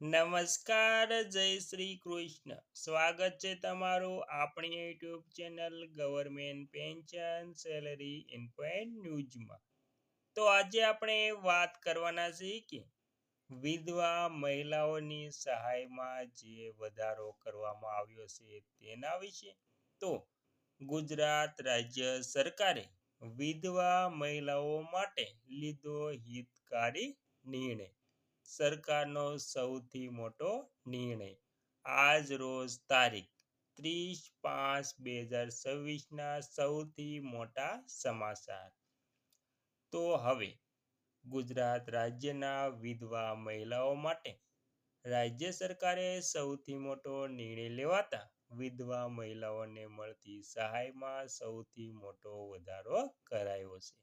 નમસ્કાર, જય શ્રી કૃષ્ણ. સ્વાગત છે તમારું આપણી YouTube channel government pension salary info and ન્યૂઝમાં. તો આજે આપણે વાત કરવાના છીએ કે વિધવા મહિલાઓની સહાયમાં જે વધારો કરવામાં આવ્યો છે તેના વિશે. તો ગુજરાત રાજ્ય સરકારે વિધવા મહિલાઓ માટે લીધો હિતકારી નિર્ણય. સરકારનો સૌથી મોટો નિર્ણય. આજ રોજ તારીખ 30/5/2026ના સૌથી મોટા સમાચાર. તો હવે ગુજરાત રાજ્યના વિધવા મહિલાઓ માટે રાજ્ય સરકારે સૌથી મોટો નિર્ણય લેવાતા વિધવા મહિલાઓને મળતી સહાયમાં સૌથી મોટો વધારો કરાયો છે.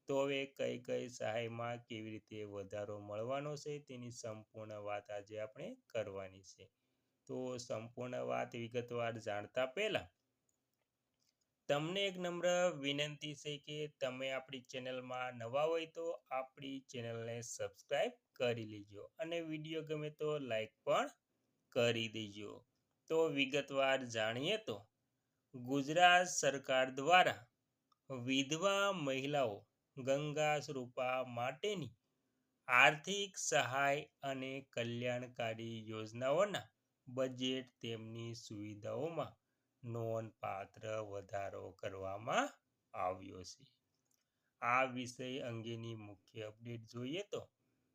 તો હવે કઈ કઈ સહાયમાં કેવી રીતે વધારો મળવાનો છે તેની સંપૂર્ણ વાત આજે આપણે કરવાની છે. તો સંપૂર્ણ વાત વિગતવાર જાણતા પહેલા તમને એક નમ્ર વિનંતી છે કે તમે આપણી ચેનલમાં નવા હોય તો આપણી ચેનલને સબસ્ક્રાઇબ કરી લેજો અને વિડીયો ગમે તો લાઈક પણ કરી દેજો. તો વિગતવાર જાણીએ તો ગુજરાત સરકાર દ્વારા વિધવા મહિલાઓ ગંગા સ્વરૂપા માટેની આર્થિક સહાય અને કલ્યાણકારી યોજનાઓના બજેટ તેમની સુવિધાઓમાં નોંધપાત્ર વધારો કરવામાં આવ્યો છે. આ વિષય અંગેની મુખ્ય અપડેટ જોઈએ તો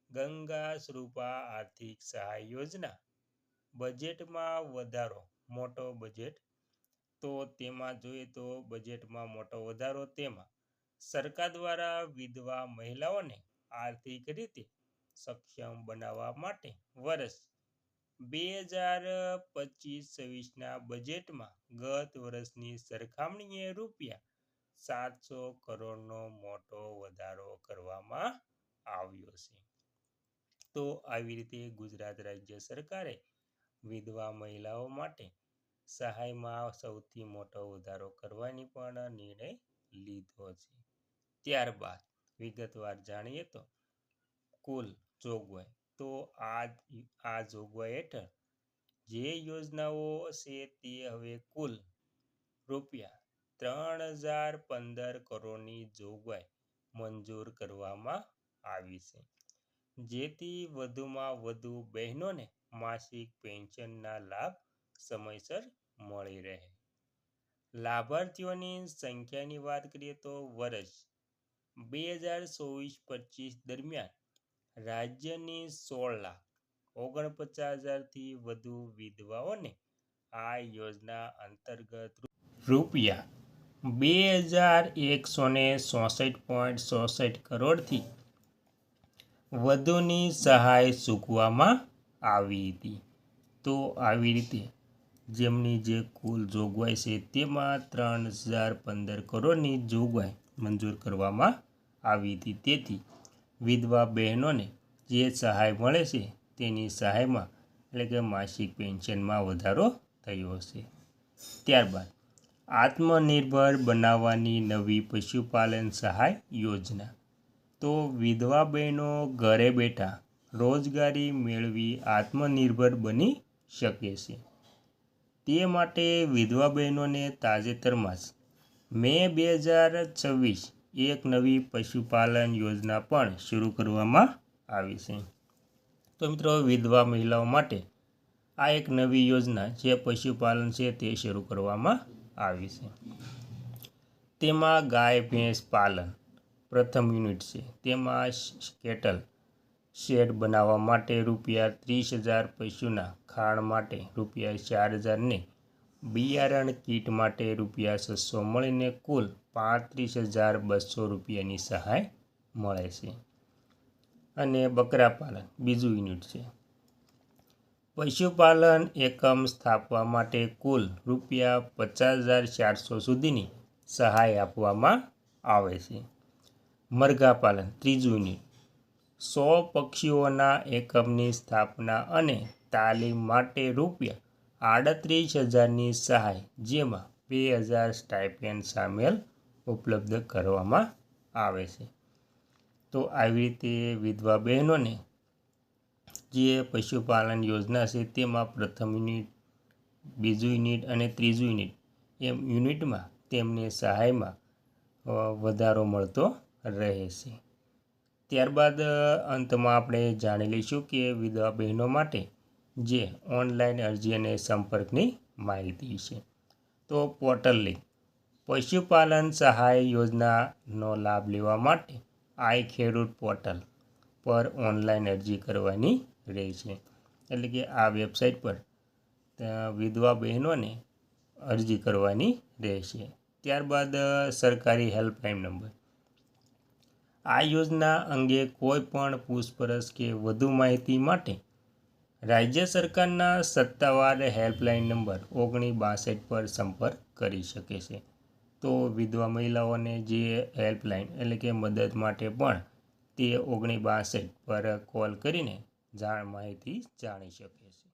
ગંગા સ્વરૂપા આર્થિક સહાય યોજના બજેટમાં વધારો. મોટો બજેટ. તો તેમાં જોઈએ તો બજેટમાં મોટો વધારો. તેમાં સરકાર દ્વારા વિધવા મહિલાઓને આર્થિક રીતે સક્ષમ બનાવવા માટે વર્ષ 2025-26ના બજેટમાં ગત વર્ષની સરખામણીએ રૂપિયા 700 કરોડનો મોટો વધારો કરવામાં આવ્યો છે. તો આવી રીતે ગુજરાત રાજ્ય સરકારે વિધવા મહિલાઓ માટે સહાયમાં સૌથી મોટો વધારો કરવાની પણ નિર્ણય લીધો છે. ત્યારબાદ વિગતવાર જાણીએ તો કુલ જોગવાઈ. તો આ જોગવાઈ હેઠળ જે યોજનાઓ છે તે હવે કુલ રૂપિયા 3015 કરોડની જોગવાઈ મંજૂર કરવામાં આવી છે, જેથી વધુમાં વધુ બહેનોને માસિક પેન્શનના લાભ સમયસર મળી રહે. લાભાર્થીઓની સંખ્યાની વાત કરીએ તો વર્ષ 2024-25 દરમિયાન રાજ્યની 16,49,000થી વધુ વિધવાઓને આ યોજના અંતર્ગત રૂપિયા 2166.66 કરોડથી વધુની સહાય ચૂકવવામાં આવી હતી. તો આવી રીતે જેમની જે કુલ જોગવાઈ છે તેમાં 3015 કરોડની જોગવાઈ મંજૂર કરવામાં આવી હતી. તેથી વિધવા બહેનોને જે સહાય મળે છે તેની સહાયમાં એટલે કે માસિક પેન્શનમાં વધારો થયો છે. ત્યારબાદ આત્મનિર્ભર બનાવવાની નવી પશુપાલન સહાય યોજના. તો વિધવા બહેનો ઘરે બેઠા રોજગારી મેળવી આત્મનિર્ભર બની શકે છે. તે માટે વિધવા બહેનોને તાજેતરમાં જ મે 2026 એક નવી પશુપાલન યોજના પણ શરૂ કરવામાં આવી છે. તો મિત્રો વિધવા મહિલાઓ માટે આ એક નવી યોજના જે પશુપાલન છે તે શરૂ કરવામાં આવી છે. તેમાં ગાય ભેંસ પાલન પ્રથમ યુનિટ છે. તેમાં કેટલ શેડ બનાવવા માટે રૂપિયા 30,000, પશુના ખાણ માટે રૂપિયા 4,000 ને બિયારણ કીટ માટે રૂપિયા 600 મળીને કુલ 35,200 રૂપિયાની સહાય મળે છે. અને બકરા પાલન બીજું યુનિટ છે. પશુપાલન એકમ સ્થાપવા માટે કુલ રૂપિયા 50,400 સુધીની સહાય આપવામાં આવે છે. મરઘા પાલન ત્રીજું યુનિટ. 100 પક્ષીઓના એકમની સ્થાપના અને તાલીમ માટે રૂપિયા 38,000ની સહાય, જેમાં 2,000 સ્ટાઇપેન્ડ સામેલ ઉપલબ્ધ કરવામાં આવે છે. તો આવી રીતે વિધવા બહેનોને જે પશુપાલન યોજના છે તેમાં પ્રથમ યુનિટ, બીજું યુનિટ અને ત્રીજું યુનિટ એમ યુનિટમાં તેમને સહાયમાં વધારો મળતો રહે છે. ત્યારબાદ અંતમાં આપણે જાણી લઈશું કે વિધવા બહેનો માટે જે ઓનલાઈન અરજી અને સંપર્કની માહિતી છે. તો પોર્ટલ લિંક, પશુપાલન સહાય યોજનાનો લાભ લેવા માટે આઈ ખેડૂત પોર્ટલ પર ઓનલાઈન અરજી કરવાની રહેશે. એટલે કે આ વેબસાઇટ પર વિધવા બહેનોને અરજી કરવાની રહેશે. ત્યારબાદ સરકારી હેલ્પલાઇન નંબર, આ યોજના અંગે કોઈ પણ પૂછપરછ કે વધુ માહિતી માટે રાજ્ય સરકારના સત્તાવાર હેલ્પલાઇન નંબર 1962 પર સંપર્ક કરી શકે છે. તો વિધવા મહિલાઓને જે હેલ્પલાઇન એટલે કે મદદ માટે પણ તે 1962 પર કોલ કરીને માહિતી જાણી શકે છે.